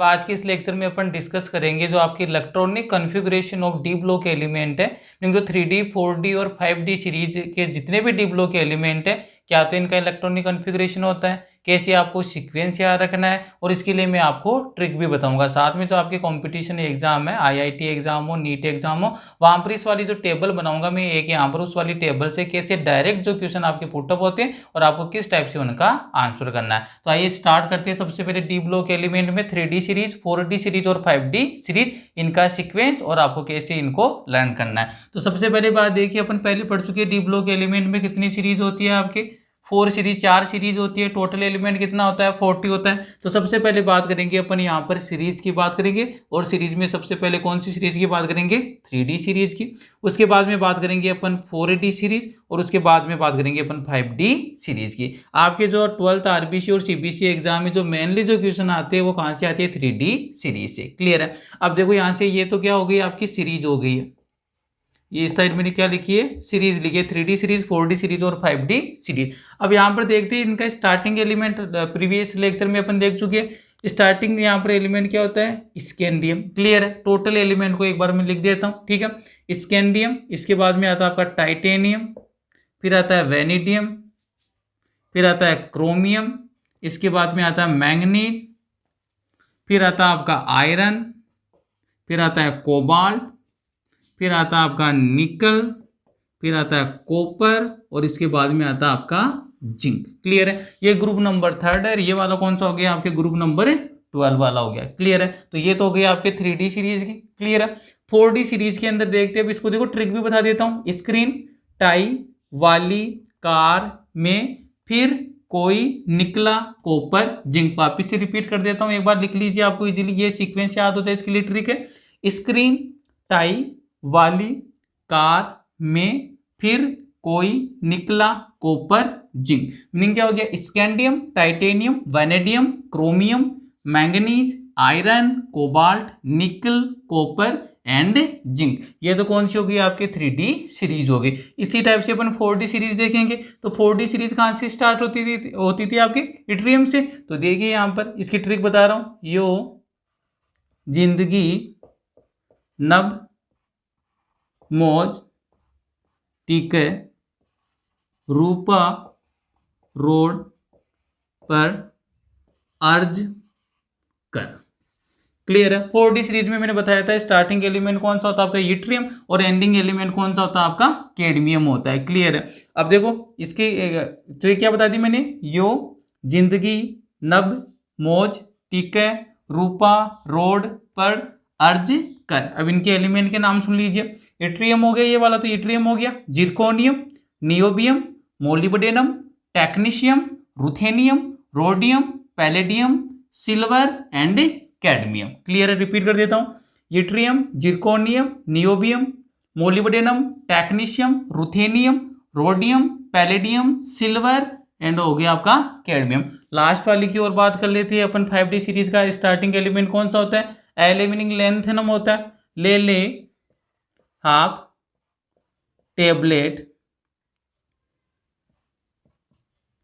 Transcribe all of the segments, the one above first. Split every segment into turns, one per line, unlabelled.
अब आज के इस लेक्चर में अपन डिस्कस करेंगे जो आपकी electronic configuration of D block element है, मीन जो 3D 4D और 5D सीरीज के जितने भी डी ब्लॉक एलिमेंट है, क्या तो इनका इलेक्ट्रॉनिक कॉन्फ़िगरेशन होता है, कैसे आपको सीक्वेंस याद रखना है, और इसके लिए मैं आपको ट्रिक भी बताऊंगा। साथ में जो आपके कंपटीशन एग्जाम है, IIT एग्जाम हो, नीट एग्जाम हो, वहां पर इस वाली जो टेबल बनाऊंगा मैं एक यहाँ पर, उस वाली टेबल से कैसे डायरेक्ट जो क्वेश्चन आपके पुटअप होते हैं और आपको किस टाइप से उनका आंसर करना है। तो आइए स्टार्ट करते हैं। सबसे पहले डी ब्लॉक एलिमेंट में 3D सीरीज, 4D सीरीज और 5D सीरीज, इनका सीक्वेंस और आपको कैसे इनको लर्न करना है। तो सबसे पहले बात देखिए, अपन पहले पढ़ चुके हैं डी ब्लॉक एलिमेंट में कितनी सीरीज होती है आपके 4 सीरीज, 4 सीरीज होती है। टोटल एलिमेंट कितना होता है 40 होता है। तो सबसे पहले बात करेंगे अपन यहाँ पर सीरीज की बात करेंगे, और सीरीज में सबसे पहले कौन सी सीरीज की बात करेंगे 3D सीरीज की। उसके बाद में बात करेंगे अपन 4D सीरीज, और उसके बाद में बात करेंगे अपन 5D सीरीज की। आपके जो 12th RBC और CBC एग्जाम में जो मेनली जो क्वेश्चन आते हैं वो कहाँ से आते हैं 3D सीरीज से। क्लियर है। अब देखो यहाँ से ये तो क्या हो गई आपकी सीरीज हो गई है, ये इस साइड मैंने क्या लिखी है सीरीज लिखी है, 3D सीरीज, 4D सीरीज और 5D सीरीज। अब यहाँ पर देखते हैं इनका स्टार्टिंग एलिमेंट, प्रीवियस लेक्चर में अपन देख चुके हैं। स्टार्टिंग यहाँ पर एलिमेंट क्या होता है स्कैंडियम। क्लियर है। टोटल एलिमेंट को एक बार मैं लिख देता हूँ, ठीक है। स्कैंडियम, इसके बाद में आता है आपका टाइटेनियम, फिर आता है वेनेडियम, फिर आता है क्रोमियम, इसके बाद में आता है मैंगनीज, फिर आता है आपका आयरन, फिर आता है कोबाल्ट, फिर आता है आपका निकल, फिर आता है कॉपर, और इसके बाद में आता है आपका जिंक। क्लियर है। ये ग्रुप नंबर 3 है। ये वाला कौन सा हो गया आपके ग्रुप नंबर 12 वाला हो गया। क्लियर है। तो ये तो हो गया आपके 3D सीरीज की। क्लियर है। 4D सीरीज के अंदर देखते हैं, अब इसको देखो ट्रिक भी बता देता हूँ। स्क्रीन टाई वाली कार में फिर कोई निकला कॉपर जिंक। वापिस से रिपीट कर देता हूँ, एक बार लिख लीजिए, आपको इजीली ये सीक्वेंस याद होता है, इसके लिए ट्रिक है। स्क्रीन टाई वाली कार में फिर कोई निकला कॉपर जिंक। मीनिंग क्या हो गया scandium, titanium, vanadium, chromium, manganese, iron, cobalt, निकल, कॉपर एंड जिंक। ये तो कौन सी होगी आपके 3D सीरीज होगी। इसी टाइप से अपन 4D सीरीज देखेंगे। तो 4D सीरीज कहां से स्टार्ट होती थी आपके इट्रियम से। तो देखिए यहां पर इसकी ट्रिक बता रहा हूं। यो जिंदगी नब मौज टीके रूपा रोड पर अर्ज कर। क्लियर है। 4D सीरीज में मैंने बताया था स्टार्टिंग एलिमेंट कौन सा होता है आपका इट्रियम, और एंडिंग एलिमेंट कौन सा होता है आपका कैडमियम होता है। क्लियर है। अब देखो इसकी ट्रिक क्या बता दी मैंने, यो जिंदगी नब मौज टीके रूपा रोड पर अर्ज कर। अब इनके एलिमेंट के नाम सुन लीजिए। इट्रियम हो गया ये वाला, तो इट्रियम हो गया। Zirconium, niobium, molybdenum, technetium, ruthenium, rhodium, palladium, silver and cadmium. Clear है। रिपीट कर देता हूं। Yttrium, zirconium, niobium, molybdenum, technetium, ruthenium, rhodium, palladium, silver and हो गया आपका कैडमियम। लास्ट वाली की ओर बात कर लेते हैं अपन। 5D सीरीज का स्टार्टिंग एलिमेंट कौन सा होता है, एल मीनिंग लेंथेनम होता है। ले हाफ टेबलेट,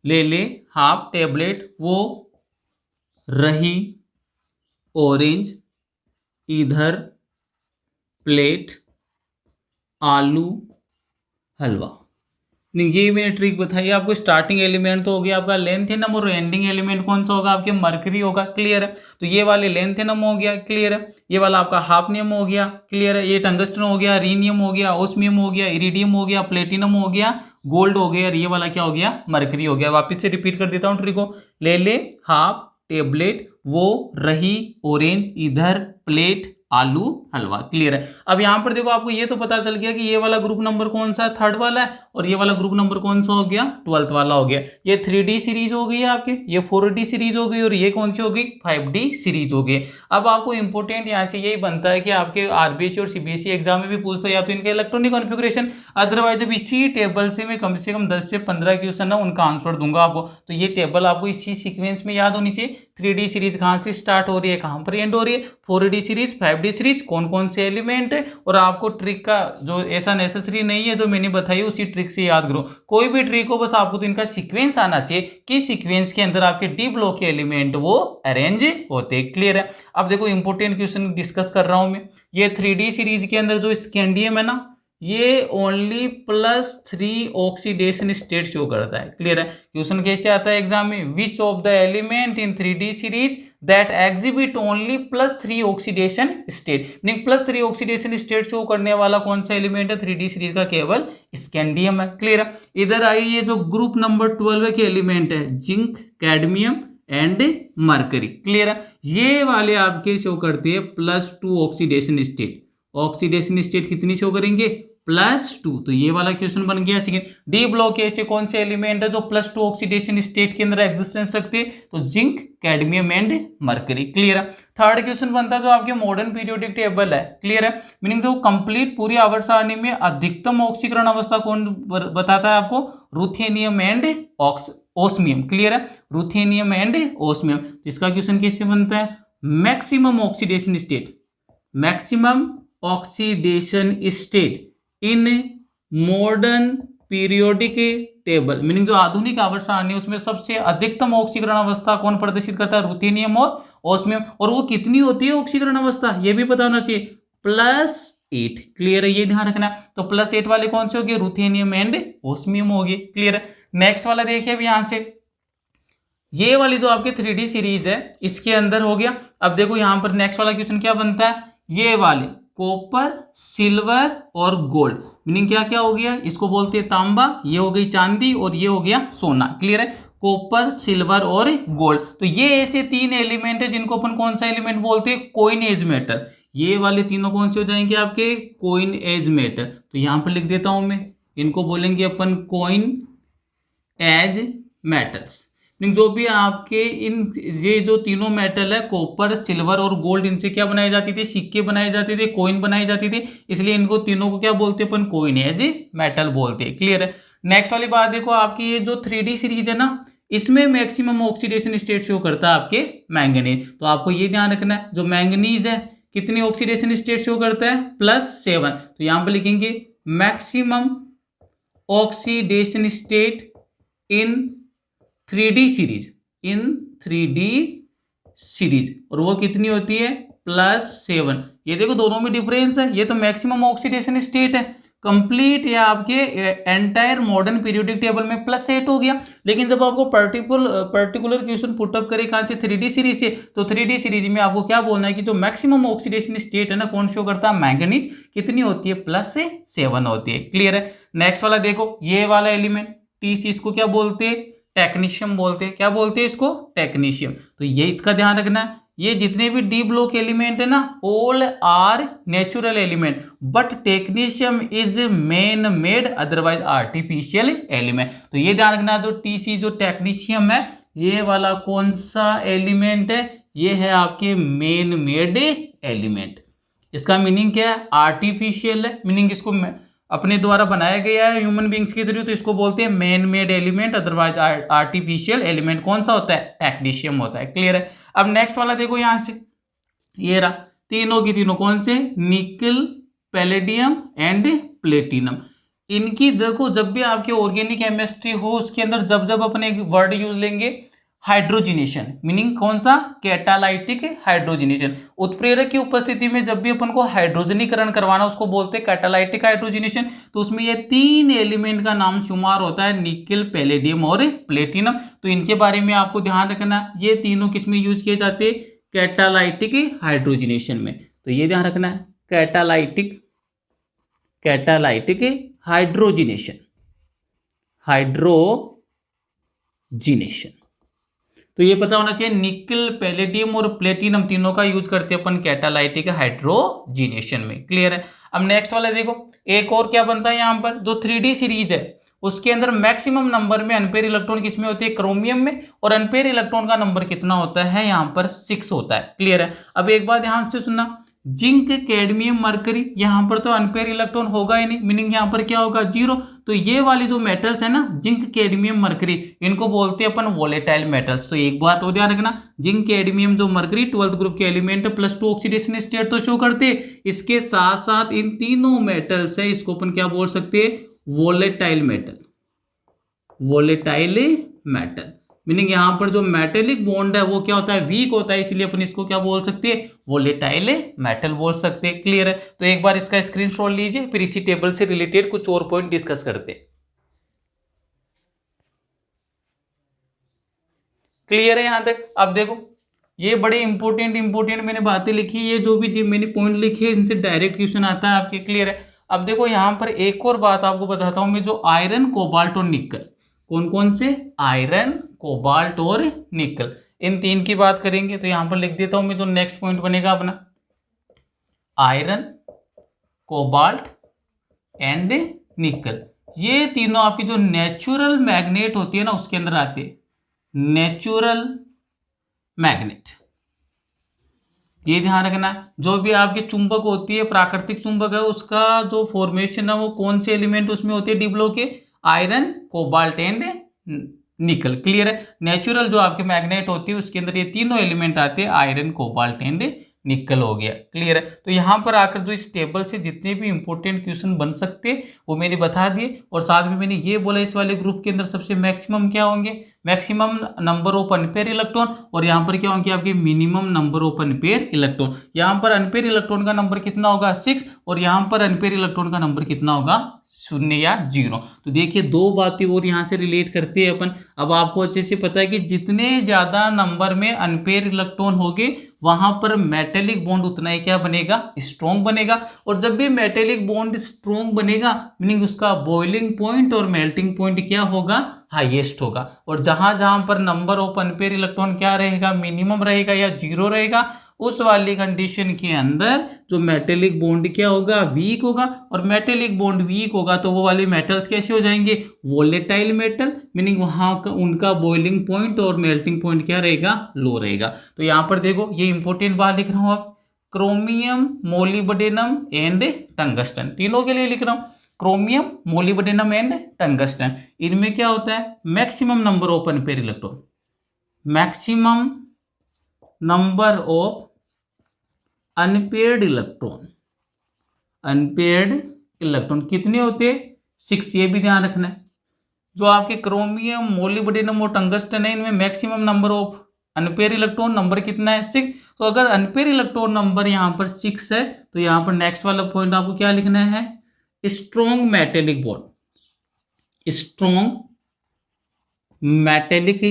ले हाफ टेबलेट, वो रही ऑरेंज, इधर प्लेट आलू हलवा। ये मैंने ट्रिक बताई आपको। स्टार्टिंग एलिमेंट तो हो गया आपका लेंथेनम, और एंडिंग एलिमेंट कौन सा होगा आपके मरकरी होगा। क्लियर है। तो ये वाले लेंथेनम हो गया। क्लियर है। ये वाला आपका हाफनियम हो गया। क्लियर है। ये टंगस्टन हो गया, रीनियम हो गया, ओस्मियम हो गया, इरिडियम हो गया, प्लेटिनम हो गया, गोल्ड हो गया, और ये वाला क्या हो गया मरकरी हो गया। वापिस से रिपीट कर देता हूँ ट्रिक को। ले हाफ टेबलेट, वो रही ऑरेंज, इधर प्लेट आलू हलवा। क्लियर है। अब यहां पर देखो आपको ये तो पता चल गया कि ये वाला ग्रुप नंबर कौन सा 3rd वाला है, और ये वाला ग्रुप नंबर कौन सा हो गया 12th वाला हो गया। ये 3D सीरीज हो गई है आपके, ये 4D सीरीज हो गई, और ये कौन सी हो गई 5D सीरीज हो गई। अब आपको इंपॉर्टेंट यहाँ से यही बनता है कि आपके RBC और CBSE एग्जाम में भी पूछता है या तो इनका इलेक्ट्रॉनिक कॉन्फ़िगरेशन, अदरवाइज अब इसी टेबल से मैं कम 10 से 15 क्वेश्चन है उनका आंसर दूंगा आपको। तो ये टेबल आपको इसी सीक्वेंस में याद होनी चाहिए। 3D सीरीज कहाँ से स्टार्ट हो रही है, कहाँ पर एंड हो रही है, 4D series, 5D 5D series कौन कौन से एलिमेंट है, और आपको ट्रिक का जो ऐसा नेसेसरी नहीं है जो मैंने बताई उसी ट्रिक से याद करो, कोई भी ट्रिक हो बस आपको तो इनका सीक्वेंस आना चाहिए कि सीक्वेंस के अंदर आपके डी ब्लॉक के एलिमेंट वो अरेंज होते। क्लियर है। अब देखो इंपॉर्टेंट क्वेश्चन डिस्कस कर रहा हूं मैं, ये 3D सीरीज के अंदर जो स्कैंडियम है ना, ये ओनली +3 ऑक्सीडेशन स्टेट शो करता है। क्लियर है। क्वेश्चन कैसे आता है एग्जाम में, which of the element in 3D series that exhibit only +3 oxidation state, meaning +3 oxidation state show करने वाला कौन सा एलिमेंट है 3D सीरीज का, केवल स्कैंडियम है। क्लियर है। इधर आइए जो ग्रुप नंबर 12 के एलिमेंट है, zinc, cadmium and mercury. Clear है। ये वाले आपके शो करते हैं +2 ऑक्सीडेशन स्टेट। ऑक्सीडेशन स्टेट कितनी शो करेंगे, +2। तो ये वाला क्वेश्चन बन गया। सेकेंड, डी ब्लॉक के ऐसे कौन से एलिमेंट है जो +2 ऑक्सीडेशन स्टेट के अंदर एग्जिस्टेंस रखते हैं, तो zinc, cadmium and mercury. Clear है। थर्ड क्वेश्चन बनता है जो आपके मॉडर्न पीरियोडिक टेबल है। क्लियर है। मीनिंग जो कंप्लीट पूरी आवर्त सारणी में अधिकतम ऑक्सीकरण अवस्था कौन बताता है आपको, रुथेनियम एंड ओस्मियम। क्लियर है। Ruthenium and osmium. तो इसका क्वेश्चन कैसे बनता है, maximum oxidation state, maximum oxidation state in modern periodic table, meaning जो आधुनिक आवर्त सारणी है उसमें सबसे अधिकतम ऑक्सीकरण अवस्था कौन प्रदर्शित करता है, रुथेनियम और ओस्मियम। और वो कितनी होती है ऑक्सीकरण अवस्था, ये भी पता होना चाहिए, +8। क्लियर है, ये ध्यान रखना। तो +8 वाले कौन से हो गए, रुथेनियम एंड ओस्मियम हो गए। क्लियर है। नेक्स्ट वाला देखिए अब यहां से, ये वाली जो आपकी 3D सीरीज है इसके अंदर हो गया। अब देखो यहां पर नेक्स्ट वाला क्वेश्चन क्या बनता है, ये वाले कॉपर, सिल्वर और गोल्ड, मीनिंग क्या क्या हो गया, इसको बोलते हैं तांबा, ये हो गई चांदी और ये हो गया सोना। क्लियर है। कॉपर, सिल्वर और गोल्ड, तो ये ऐसे 3 एलिमेंट है जिनको अपन कौन सा एलिमेंट बोलते हैं, कोइन एज मेटल। ये वाले तीनों कौन से हो जाएंगे आपके, कोइन एज मेटल। तो यहां पर लिख देता हूं मैं, इनको बोलेंगे अपन कोइन एज मेटल्स। जो भी आपके इन ये जो तीनों मेटल है, कॉपर, सिल्वर और गोल्ड, इनसे क्या बनाए जाती थी, सिक्के बनाए जाते थे, कॉइन बनाई जाती थी, इसलिए इनको तीनों को क्या बोलते हैं अपन, कॉइन एज मेटल बोलते हैं। क्लियर है। नेक्स्ट वाली बात देखो, आपकी ये जो 3D सीरीज है ना, इसमें मैक्सिमम ऑक्सीडेशन स्टेट शो करता है आपके मैंगनीज। तो आपको ये ध्यान रखना है, जो मैंगनीज है कितनी ऑक्सीडेशन स्टेट शो करता है, +7। तो यहां पर लिखेंगे maximum oxidation state in 3D series, in 3D series, और वो कितनी होती है, +7। ये देखो दोनों में डिफरेंस है, ये तो मैक्सिमम ऑक्सीडेशन स्टेट है कंप्लीट, या आपके एंटायर मॉडर्न पीरियोडिक टेबल में +8 हो गया। लेकिन जब आपको पर्टिकुलर क्वेश्चन पुटअप करे कहां से, 3D सीरीज से, तो 3D सीरीज में आपको क्या बोलना है कि जो मैक्सिमम ऑक्सीडेशन स्टेट है ना, कौन शो करता है, मैंगनीज, कितनी होती है, +7 होती है। क्लियर है। नेक्स्ट वाला देखो, ये वाला एलिमेंट TC, इसको क्या बोलते हैं, टेक्नीशियम बोलते हैं। क्या बोलते हैं इसको, टेक्नीशियम। तो ये इसका ध्यान रखना है, ये जितने भी डी ब्लॉक एलिमेंट है ना, all are natural element, but technetium is man made otherwise artificial element. तो ये ध्यान रखना, जो TC जो टेक्नीशियम है, ये वाला कौन सा एलिमेंट है, ये है आपके मैन मेड एलिमेंट। इसका मीनिंग क्या है, आर्टिफिशियल है, मीनिंग इसको अपने द्वारा बनाया गया है ह्यूमन बींग्स के थ्रू, तो इसको बोलते हैं man made element otherwise artificial element. कौन सा होता है, टेक्नीशियम होता है। क्लियर है। अब नेक्स्ट वाला देखो यहां से, ये रहा, तीनों की तीनों कौन से, निकल, पैलेडियम एंड प्लेटिनम। इनकी देखो जब भी आपके ऑर्गेनिक केमिस्ट्री हो उसके अंदर जब जब अपने एक वर्ड यूज लेंगे, हाइड्रोजिनेशन, मीनिंग कौन सा, कैटालाइटिक हाइड्रोजिनेशन। उत्प्रेरक की उपस्थिति में जब भी अपन को हाइड्रोजनीकरण करवाना उसको बोलते हैं कैटालाइटिक हाइड्रोजिनेशन। तो उसमें ये 3 एलिमेंट का नाम शुमार होता है, निकल, पैलेडियम और प्लेटिनम। तो इनके बारे में आपको ध्यान रखना, ये तीनों किसमें यूज किए जाते हैं, कैटालाइटिक हाइड्रोजिनेशन में। तो ये ध्यान रखना है, कैटालाइटिक हाइड्रोजिनेशन, तो ये पता होना चाहिए, निकल, पैलेडियम और प्लेटिनम तीनों का यूज करते हैं अपन कैटालाइटिक हाइड्रोजिनेशन में। क्लियर है। अब नेक्स्ट वाला देखो, एक और क्या बनता है यहाँ पर, जो 3D सीरीज है उसके अंदर मैक्सिमम नंबर में अनपेयर इलेक्ट्रॉन किसमें होते हैं, क्रोमियम में, और अनपेयर इलेक्ट्रॉन का नंबर कितना होता है, यहाँ पर 6 होता है। क्लियर है। अब एक बात ध्यान से सुनना, जिंक कैडमियम मरकरी, यहाँ पर तो अनपेयर इलेक्ट्रॉन होगा ही नहीं, मीनिंग यहाँ पर क्या होगा 0। तो ये वाले जो मेटल्स है ना, जिंक कैडमियम मरकरी, इनको बोलते हैं अपन वोलेटाइल मेटल्स। तो एक बात और ध्यान रखना, जिंक कैडमियम जो मरकरी 12th ग्रुप के एलिमेंट है, +2 ऑक्सीडेशन स्टेट तो शो करते हैं, इसके साथ साथ इन तीनों मेटल्स है, इसको अपन क्या बोल सकते हैं, volatile metal. Volatile metal meaning यहाँ पर जो मेटेलिक बॉन्ड है वो क्या होता है, वीक होता है, इसलिए अपन इसको क्या बोल सकते हैं, वोलेटाइल मेटल बोल सकते हैं। क्लियर है? तो एक बार इसका स्क्रीनशॉट लीजिए, फिर इसी टेबल से रिलेटेड कुछ और पॉइंट डिस्कस करते हैं। क्लियर है यहां तक? अब देखो, ये बड़े इंपॉर्टेंट मैंने बातें लिखी, ये जो भी मैंने पॉइंट लिखे इनसे डायरेक्ट क्वेश्चन आता है आपके। क्लियर है? अब देखो यहां पर एक और बात आपको बताता हूं मैं, जो आयरन, कोबाल्ट और निकल, कौन कौन से, आयरन, कोबाल्ट और निकल, इन तीन की बात करेंगे। तो यहां पर लिख देता हूं मैं, जो नेक्स्ट पॉइंट बनेगा अपना, आयरन, कोबाल्ट एंड निकल, ये तीनों आपकी जो नेचुरल मैग्नेट होती है ना उसके अंदर आते हैं, नेचुरल मैग्नेट। ये ध्यान रखना, जो भी आपकी चुंबक होती है, प्राकृतिक चुंबक है, उसका जो फॉर्मेशन है वो कौन से एलिमेंट उसमें होते हैं डी ब्लॉक के, आयरन, कोबाल्ट एंड निकल। क्लियर है? नेचुरल जो आपके मैग्नेट होती है उसके अंदर ये तीनों एलिमेंट आते हैं, आयरन, कोबाल्ट एंड निकल हो गया। क्लियर है? तो यहां पर आकर जो इस टेबल से जितने भी इंपॉर्टेंट क्वेश्चन बन सकते वो मैंने बता दिए, और साथ में मैंने ये बोला इस वाले ग्रुप के अंदर सबसे मैक्सिमम क्या होंगे, maximum number of unpair electron, और यहाँ पर क्या होंगे आपके minimum number of unpair electron. यहाँ पर अनपेयर इलेक्ट्रॉन का नंबर कितना होगा 6, और यहाँ पर अनपेयर इलेक्ट्रॉन का नंबर कितना होगा 0 या 0। तो देखिए दो बातें और यहाँ से रिलेट करते हैं अपन। अब आपको अच्छे से पता है कि जितने ज्यादा नंबर में अनपेयर इलेक्ट्रॉन होंगे वहां पर मेटेलिक बॉन्ड उतना ही क्या बनेगा, स्ट्रॉन्ग बनेगा। और जब भी मेटेलिक बॉन्ड स्ट्रॉन्ग बनेगा मीनिंग उसका बॉइलिंग पॉइंट और मेल्टिंग पॉइंट क्या होगा, हाईएस्ट होगा। और जहां जहां पर नंबर ऑफ अनपेयर इलेक्ट्रॉन क्या रहेगा, मिनिमम रहेगा या 0 रहेगा, उस वाली कंडीशन के अंदर जो मेटेलिक बॉन्ड क्या होगा, वीक होगा। और मेटेलिक बॉन्ड वीक होगा तो वो वाले मेटल्स कैसे हो जाएंगे, वोलेटाइल मेटल, मीनिंग वहां का उनका बॉइलिंग पॉइंट और मेल्टिंग पॉइंट क्या रहेगा, लो रहेगा। तो यहां पर देखो ये इंपॉर्टेंट बात लिख रहा हूं, आप क्रोमियम, मोलिब्डेनम एंड टंगस्टन, तीनों के लिए लिख रहा हूं, क्रोमियम, मोलिब्डेनम एंड टंगस्टन। इनमें क्या होता है, maximum number of unpair electron, maximum number of unpaired electron, unpaired electron कितने होते हैं 6, ये भी ध्यान रखना है। जो आपके क्रोमियम, मोलिब्डेनम और टंगस्टन है इनमें maximum number of unpair electron number कितना है 6। तो अगर अनपेयर इलेक्ट्रॉन नंबर यहाँ पर 6 है तो यहाँ पर नेक्स्ट वाला पॉइंट आपको क्या लिखना है, strong metallic bond, strong metallic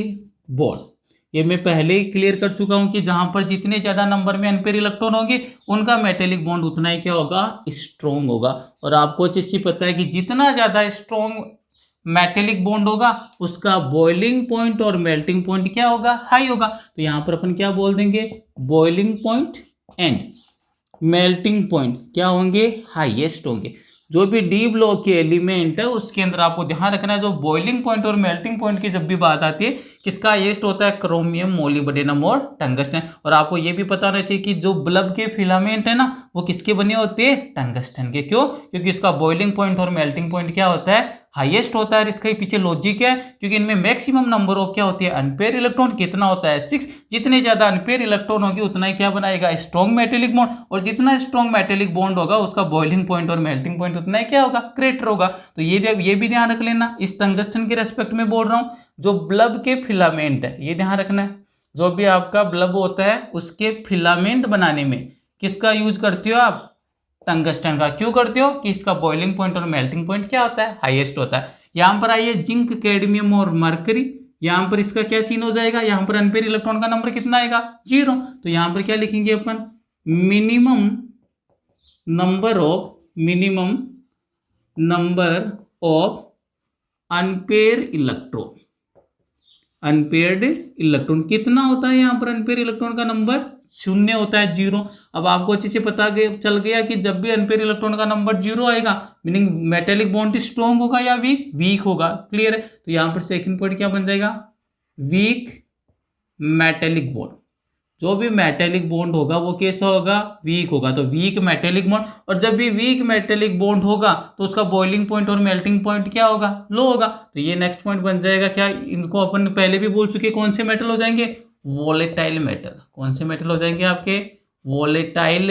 bond. ये मैं पहले ही क्लियर कर चुका हूं कि जहां पर जितने ज्यादा नंबर में अनपेयर इलेक्ट्रॉन होंगे उनका मेटेलिक बॉन्ड उतना ही क्या होगा, स्ट्रॉन्ग होगा। और आपको चीज पता है कि जितना ज्यादा स्ट्रॉन्ग मेटेलिक बॉन्ड होगा उसका बॉइलिंग पॉइंट और मेल्टिंग पॉइंट क्या होगा, हाई होगा। तो यहां पर अपन क्या बोल देंगे, boiling point and melting point क्या होंगे, हाईएस्ट होंगे। जो भी डी ब्लॉक के एलिमेंट है उसके अंदर आपको ध्यान रखना है, जो बॉइलिंग पॉइंट और मेल्टिंग पॉइंट की जब भी बात आती है किसका हाईएस्ट होता है, क्रोमियम, मोलिब्डेनम और टंगस्टन। और आपको ये भी पता होना चाहिए कि जो बल्ब के फिलामेंट है ना वो किसके बने होते हैं, टंगस्टन के। क्यों? क्योंकि इसका बॉइलिंग पॉइंट और मेल्टिंग पॉइंट क्या होता है, हाईएस्ट होता है। इसके पीछे लॉजिक है क्योंकि इनमें मैक्सिमम नंबर ऑफ क्या होती है, अनपेयर इलेक्ट्रॉन, कितना होता है 6। जितने ज्यादा अनपेयर इलेक्ट्रॉन होगी उतना ही क्या बनाएगा, स्ट्रॉन्ग मेटेलिक बॉन्ड। और जितना स्ट्रॉन्ग मेटेलिक बॉन्ड होगा उसका बॉइलिंग पॉइंट और मेल्टिंग पॉइंट उतना ही क्या होगा, ग्रेटर होगा। तो ये भी ध्यान रख लेना, इस टंगस्टन के रेस्पेक्ट में बोल रहा हूं। जो बल्ब के फिलामेंट है ये ध्यान रखना है, जो भी आपका बल्ब होता है उसके फिलामेंट बनाने में किसका यूज करते हो आप, टंगस्टन का। क्यों करते हो कि इसका बॉइलिंग पॉइंट और मेल्टिंग पॉइंट क्या होता है, हाईएस्ट होता है। यहां पर आइए जिंक, कैडमियम और मरकरी, यहां पर इसका क्या सीन हो जाएगा, यहां पर अनपेयर इलेक्ट्रॉन का नंबर कितना आएगा 0। तो यहां पर क्या लिखेंगे अपन, minimum number of unpair electron, unpaired electron कितना होता है, यहां पर अनपेयर इलेक्ट्रॉन का नंबर 0 होता है, 0। अब आपको अच्छे से पता चल गया कि जब भी अनपेयर इलेक्ट्रॉन का नंबर 0 आएगा मीनिंग मेटेलिक बॉन्ड स्ट्रॉन्ग होगा या वीक, वीक होगा। क्लियर है? तो यहां पर सेकंड पॉइंट क्या बन जाएगा, वीक मेटेलिक बॉन्ड, जो भी मेटेलिक बॉन्ड होगा वो कैसा होगा, वीक होगा। तो वीक मेटेलिक बॉन्ड, और जब भी वीक मेटेलिक बॉन्ड होगा तो उसका बॉइलिंग पॉइंट और मेल्टिंग पॉइंट क्या होगा, लो होगा। तो ये नेक्स्ट पॉइंट बन जाएगा क्या, इनको अपन पहले भी बोल चुके कौन से मेटल हो जाएंगे, वोलेटाइल मेटल। कौन से मेटल हो जाएंगे आपके, वोलेटाइल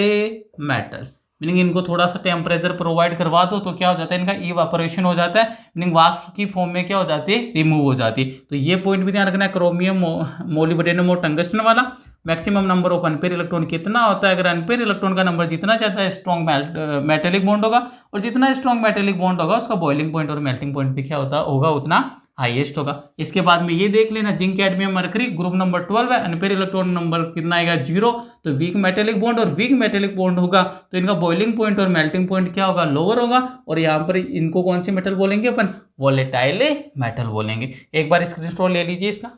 मेटल्स। मीनिंग इनको थोड़ा सा टेम्परेचर प्रोवाइड करवा दो तो क्या हो जाता है, इनका इवापोरेशन हो जाता है, मीनिंग वाष्प की फॉर्म में क्या हो जाती है, रिमूव हो जाती है। तो ये पॉइंट भी ध्यान रखना है, क्रोमियम, मोलिब्डेनम और टंगस्टन वाला। Maximum number of unpair electron कितना होता है, अगर अनपेयर इलेक्ट्रॉन का नंबर जितना ज्यादा है स्ट्रॉन्ग मेटेलिक बॉन्ड होगा, और जितना स्ट्रॉन्ग मेटेलिक बॉन्ड होगा उसका बॉइलिंग पॉइंट और मेल्टिंग पॉइंट भी क्या होगा उतना हाईएस्ट होगा। इसके बाद में ये देख लेना, zinc, cadmium, mercury group number 12 है, अनपेयर इलेक्ट्रॉन नंबर कितना आएगा, 0। तो वीक मेटेलिक बॉन्ड और वीक मेटेलिक बॉन्ड होगा तो इनका बॉइलिंग पॉइंट और मेल्टिंग पॉइंट क्या होगा, लोअर होगा। और यहाँ पर इनको कौन सी मेटल बोलेंगे अपन, वोलेटाइल मेटल बोलेंगे। एक बार स्क्रीनशॉट ले लीजिए इसका।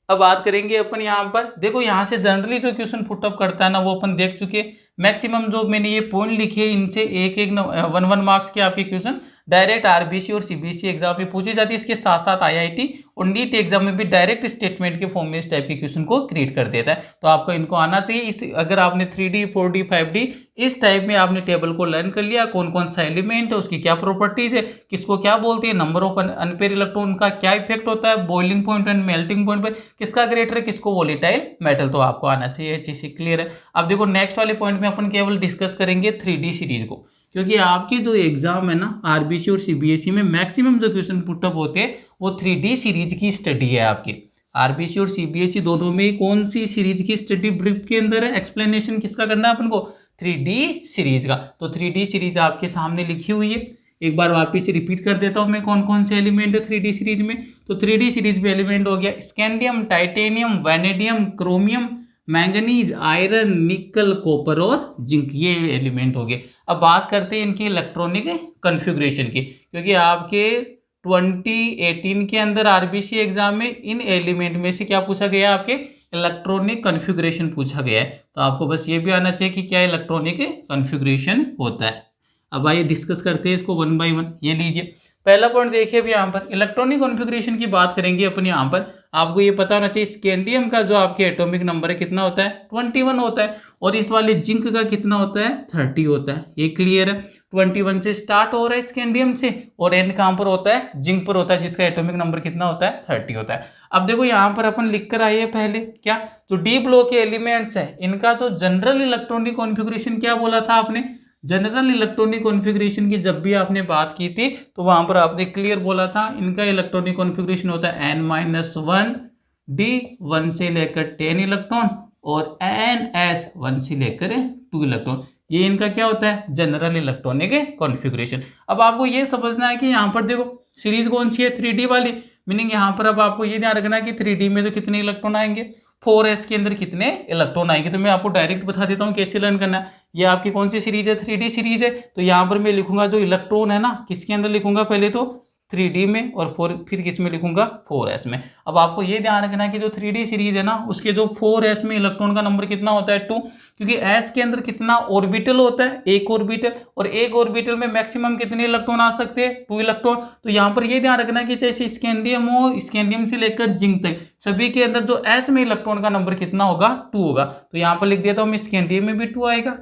अब बात करेंगे अपन यहाँ पर, देखो यहाँ से जनरली जो क्वेश्चन पुटअप करता है ना वो अपन देख चुके। मैक्सिमम जो मैंने ये पॉइंट लिखे हैं इनसे एक एक 1 मार्क्स के आपके क्वेश्चन डायरेक्ट आरबीसी और सीबीएसई एग्जाम में पूछी जाती है। इसके साथ साथ आईआईटी और नीट एग्जाम में भी डायरेक्ट स्टेटमेंट के फॉर्म में इस टाइप के क्वेश्चन को क्रिएट कर देता है। तो आपको इनको आना चाहिए। इस अगर आपने 3D 4D 5D इस टाइप में आपने टेबल को लर्न कर लिया, कौन कौन सा एलिमेंट है, उसकी क्या प्रॉपर्टीज है, किसको क्या बोलते हैं, नंबर ऑफ अनपेयर इलेक्ट्रॉन का क्या इफेक्ट होता है, boiling point and melting point पर किसका ग्रेटर है, किसको वोलेटाइल मेटल, तो आपको आना चाहिए। ये चीज क्लियर है। अब देखो नेक्स्ट वाले पॉइंट में अपन केवल डिस्कस करेंगे 3D सीरीज को, क्योंकि आपके जो एग्जाम है ना आरबीसी और सीबीएसई में मैक्सिमम जो क्वेश्चन पुटअप होते हैं वो 3D सीरीज की स्टडी है। आपके आरबीसी और सीबीएसई दोनों में कौन सी सीरीज की स्टडी ब्रीफ के अंदर है, एक्सप्लेनेशन किसका करना है अपन को, 3D सीरीज का। तो 3D सीरीज आपके सामने लिखी हुई है। एक बार वापिस रिपीट कर देता हूं मैं कौन कौन से एलिमेंट है 3D सीरीज में। तो 3D सीरीज में एलिमेंट हो गया scandium, titanium, vanadium, chromium, manganese, iron, निकल, कॉपर और जिंक, ये एलिमेंट हो गए। अब बात करते हैं इनकी इलेक्ट्रॉनिक कॉन्फ़िगरेशन की, क्योंकि आपके 2018 के अंदर आरबीसी एग्जाम में इन एलिमेंट में से क्या पूछा गया, आपके इलेक्ट्रॉनिक कॉन्फ़िगरेशन पूछा गया है। तो आपको बस ये भी आना चाहिए कि क्या इलेक्ट्रॉनिक कॉन्फ़िगरेशन होता है। अब आइए डिस्कस करते हैं इसको 1 बाय 1। ये लीजिए पहला पॉइंट देखिए। अभी यहाँ पर इलेक्ट्रॉनिक कॉन्फ़िगरेशन की बात करेंगे अपन। यहाँ पर आपको ये पता होना चाहिए स्कैंडियम का जो आपके एटॉमिक नंबर है कितना होता है, 21 होता है, और इस वाले जिंक का कितना होता है, 30 होता है। ये क्लियर है। 21 से स्टार्ट हो रहा है स्कैंडियम से, और एंड कहाँ पर होता है, जिंक पर होता है, जिसका एटॉमिक नंबर कितना होता है, 30 होता है। अब देखो यहाँ पर अपन लिख कर आइए पहले क्या, जो डी ब्लॉक के एलिमेंट्स है इनका जो जनरल इलेक्ट्रॉनिक कॉन्फ़िगरेशन क्या बोला था आपने, जनरल इलेक्ट्रॉनिक कॉन्फ़िगरेशन की जब भी आपने बात की थी तो वहां पर आपने क्लियर बोला था इनका इलेक्ट्रॉनिक कॉन्फ़िगरेशन होता है n-1 d 1 से लेकर 10 इलेक्ट्रॉन और ns 1 से लेकर 2 इलेक्ट्रॉन। ये इनका क्या होता है, जनरल इलेक्ट्रॉनिक कॉन्फ़िगरेशन। अब आपको ये समझना है कि यहाँ पर देखो सीरीज कौन सी है, 3D वाली। मीनिंग यहाँ पर अब आपको ये ध्यान रखना है कि 3D में जो कितने इलेक्ट्रॉन आएंगे, 4s के अंदर कितने इलेक्ट्रॉन आएंगे। तो मैं आपको डायरेक्ट बता देता हूँ कैसे लर्न करना है। ये आपकी कौन सी सीरीज है, 3D सीरीज है। तो यहाँ पर मैं लिखूंगा जो इलेक्ट्रॉन है ना, किसके अंदर लिखूंगा, पहले तो 3D में, और फिर किस में लिखूंगा, 4s में। अब आपको ये ध्यान रखना है कि जो 3D सीरीज है ना उसके जो 4s में इलेक्ट्रॉन का नंबर कितना होता है, 2, क्योंकि s के अंदर कितना ऑर्बिटल होता है, एक ऑर्बिटल, और एक ऑर्बिटल में मैक्सिमम कितने इलेक्ट्रॉन आ सकते हैं, 2 इलेक्ट्रॉन। तो यहाँ पर ये ध्यान रखना है कि चाहे स्कैंडियम हो, स्कैंडियम से लेकर जिंक तक सभी के अंदर जो s में इलेक्ट्रॉन का नंबर कितना होगा, 2 होगा। तो यहाँ पर लिख देता हूँ मैं, स्कैंडियम में भी 2 आएगा,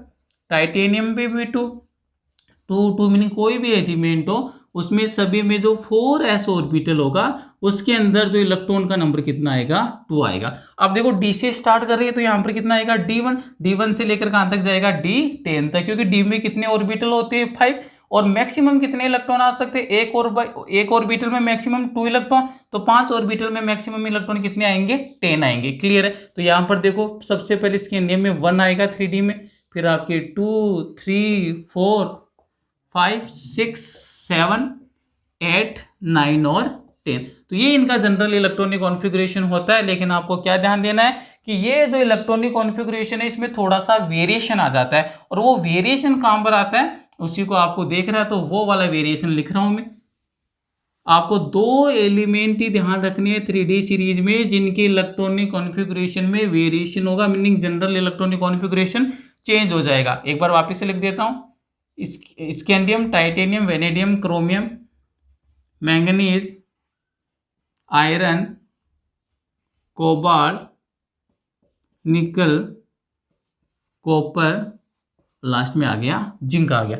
टाइटेनियम में भी 2 मीनिंग कोई भी एलिमेंट हो उसमें सभी में जो 4s ऑर्बिटल होगा उसके अंदर जो इलेक्ट्रॉन का नंबर कितना आएगा, 2 आएगा। अब देखो डी से स्टार्ट कर रही है तो यहाँ पर कितना आएगा, D1 से लेकर कहां तक जाएगा, D10 तक, क्योंकि डी में कितने ऑर्बिटल होते हैं, 5, और मैक्सिमम कितने इलेक्ट्रॉन आ सकते हैं, एक ऑर्बिटल में मैक्सिमम 2 इलेक्ट्रॉन, तो 5 ऑर्बिटल में मैक्सिमम इलेक्ट्रॉन कितने आएंगे, 10 आएंगे। क्लियर है। तो यहाँ पर देखो सबसे पहले स्कैंडियम में 1 आएगा 3D में, फिर आपके 2, 3, 4, 5, 6, 7, 8, 9 और 10। तो ये इनका जनरल इलेक्ट्रॉनिक कॉन्फ़िगरेशन होता है। लेकिन आपको क्या ध्यान देना है कि ये जो इलेक्ट्रॉनिक कॉन्फ़िगरेशन है इसमें थोड़ा सा वेरिएशन आ जाता है, और वो वेरिएशन कहां पर आता है उसी को आपको देख रहा है। तो वो वाला वेरिएशन लिख रहा हूं मैं। आपको 2 एलिमेंट ही ध्यान रखने हैं 3D सीरीज में जिनके इलेक्ट्रॉनिक कॉन्फ़िगरेशन में वेरिएशन होगा, meaning general electronic configuration change हो जाएगा। एक बार वापस से लिख देता हूं, scandium, titanium, vanadium, chromium, manganese, iron, cobalt, निकल, कॉपर, लास्ट में आ गया जिंक आ गया।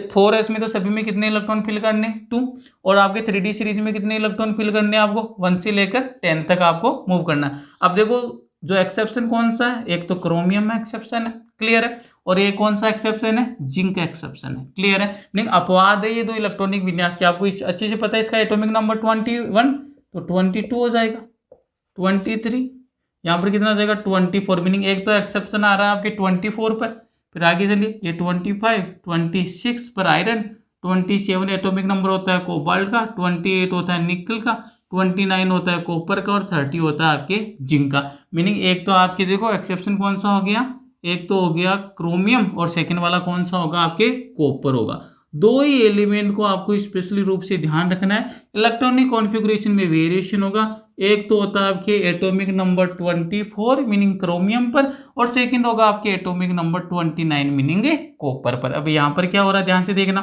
4s में तो सभी में कितने इलेक्ट्रॉन फिल करने 2, और आपके 3D सीरीज में कितने इलेक्ट्रॉन फिल करने आपको 1 से लेकर 10 तक आपको मूव करना है। अब देखो जो एक्सेप्शन कौन सा है, एक तो क्रोमियम में एक्सेप्शन है, क्लियर है, और ये कौन सा एक्सेप्शन है, जिंक एक्सेप्शन है, क्लियर है। लेकिन अपवाद है ये दो इलेक्ट्रॉनिक विन्यास के, आपको अच्छे से पता है इसका एटॉमिक नंबर 21, तो 22 हो जाएगा, 23, यहाँ पर कितना हो जाएगा 24, मीनिंग एक तो एक्सेप्शन आ रहा है आपके 24 पर। फिर आगे चलिए ये 25, 26 पर आयरन, 27 एटॉमिक नंबर होता है कोबाल्ट का, 28 होता है निकल का, 29 होता है कॉपर का, और 30 होता है आपके जिंक का। मीनिंग एक तो आपके देखो एक्सेप्शन कौन सा हो गया, एक तो हो गया क्रोमियम, और सेकंड वाला कौन सा होगा आपके कॉपर होगा। दो ही एलिमेंट को आपको स्पेशली रूप से ध्यान रखना है, इलेक्ट्रॉनिक कॉन्फ़िगरेशन में वेरिएशन होगा। एक तो होता है आपके एटॉमिक नंबर 24 मीनिंग क्रोमियम पर, और सेकंड होगा आपके एटॉमिक नंबर 29 मीनिंग कॉपर पर। अब यहाँ पर क्या हो रहा है ध्यान से देखना,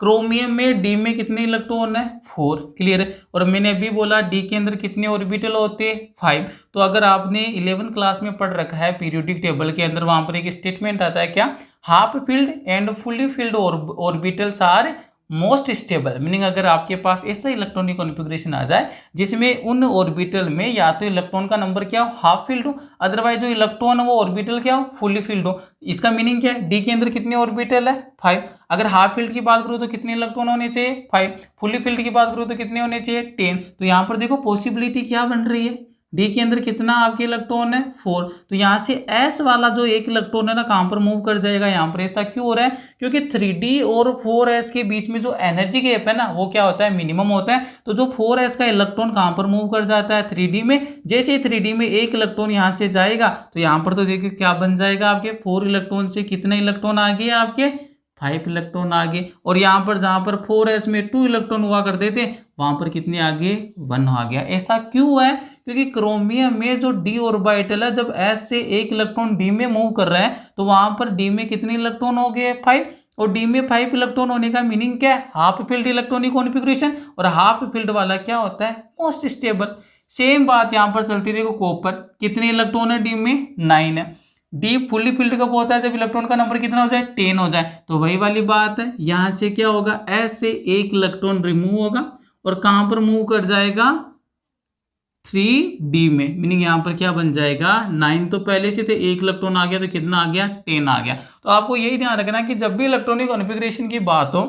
क्रोमियम में डी में कितने इलेक्ट्रॉन है 4, क्लियर है, और मैंने अभी बोला डी के अंदर कितने ऑर्बिटल होते हैं 5। तो अगर आपने 11th क्लास में पढ़ रखा है पीरियोडिक टेबल के अंदर, वहां पर एक स्टेटमेंट आता है क्या, half filled and fully filled orbitals are most stable, meaning अगर आपके पास ऐसा इलेक्ट्रॉनिक कॉन्फ़िगरेशन आ जाए जिसमें उन ऑर्बिटल में या तो इलेक्ट्रॉन का नंबर क्या हो हाफ फील्ड हो, अदरवाइज जो इलेक्ट्रॉन है वो ऑर्बिटल क्या हो फुली फील्ड हो। इसका मीनिंग क्या है, डी के अंदर कितने ऑर्बिटल है 5, अगर हाफ फील्ड की बात करूँ तो कितने इलेक्ट्रॉन होने चाहिए 5, फुली फील्ड की बात करूँ तो कितने होने चाहिए 10। तो यहाँ पर देखो पॉसिबिलिटी क्या बन रही है, डी के अंदर कितना आपके इलेक्ट्रॉन है 4, तो यहाँ से एस वाला जो एक इलेक्ट्रॉन है ना कहाँ पर मूव कर जाएगा यहाँ पर। ऐसा क्यों हो रहा है, क्योंकि 3D और 4s के बीच में जो एनर्जी गैप है ना वो क्या होता है मिनिमम होता है। तो जो 4s का इलेक्ट्रॉन कहाँ पर मूव कर जाता है 3D में, जैसे ही 3D में एक इलेक्ट्रॉन यहाँ से जाएगा तो यहाँ पर तो देखिए क्या बन जाएगा आपके 4 इलेक्ट्रॉन से कितने इलेक्ट्रॉन आ गए आपके 5 इलेक्ट्रॉन आगे, और यहाँ पर जहाँ पर 4s में 2 इलेक्ट्रॉन हुआ करते थे वहां पर कितने आगे 1 आ गया। ऐसा क्यों है, क्योंकि क्रोमियम में जो डी ऑर्बिटल है जब एस से एक इलेक्ट्रॉन डी में मूव कर रहा है तो वहां पर डी में कितने इलेक्ट्रॉन हो गए 5, और डी में 5 इलेक्ट्रॉन होने का मीनिंग क्या है हाफ फील्ड इलेक्ट्रॉनिक कॉन्फ़िगरेशन, और हाफ फील्ड वाला क्या होता है मोस्ट स्टेबल। सेम बात यहाँ पर चलती देखो कॉपर कितने इलेक्ट्रॉन है डी में 9 है, डी फुली फील्ड कब होता है जब इलेक्ट्रॉन का नंबर कितना हो जाए 10 हो जाए। तो वही वाली बात है, यहां से क्या होगा एस से एक इलेक्ट्रॉन रिमूव होगा और कहां पर मूव कर जाएगा 3D में, मीनिंग यहां पर क्या बन जाएगा 9 तो पहले से थे, एक इलेक्ट्रॉन आ गया तो कितना आ गया 10 आ गया। तो आपको यही ध्यान रखना कि जब भी इलेक्ट्रॉनिक कॉन्फ़िगरेशन की बात हो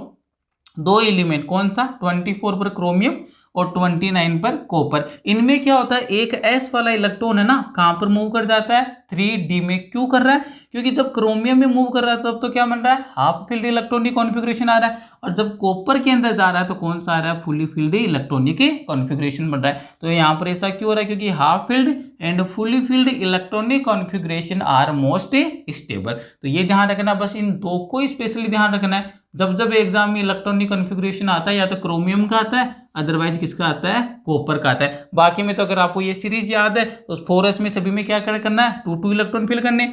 दो एलिमेंट कौन सा 24 पर क्रोमियम और 29 पर कॉपर, इनमें क्या होता है एक एस वाला इलेक्ट्रॉन है ना कहां पर मूव कर जाता है 3D में। क्यों कर रहा है, क्योंकि जब क्रोमियम में मूव कर रहा है तब तो क्या बन रहा है हाफ फील्ड इलेक्ट्रॉनिक कॉन्फ़िगरेशन आ रहा है, और जब कॉपर के अंदर जा रहा है तो कौन सा आ रहा है फुली फील्ड इलेक्ट्रॉनिक कॉन्फ़िगरेशन बन रहा है। तो यहाँ पर ऐसा क्यों हो रहा है, क्योंकि half filled and fully filled electronic configuration are most stable. तो ये ध्यान रखना, बस इन दो को स्पेशली ध्यान रखना है। जब जब एग्जाम में इलेक्ट्रॉनिक कॉन्फ़िगरेशन आता है या तो क्रोमियम का आता है अदरवाइज किसका आता है कॉपर का आता है। बाकी में तो अगर आपको ये सीरीज याद है तो उस 4s में सभी में क्या करना है 2 इलेक्ट्रॉन फिल करने,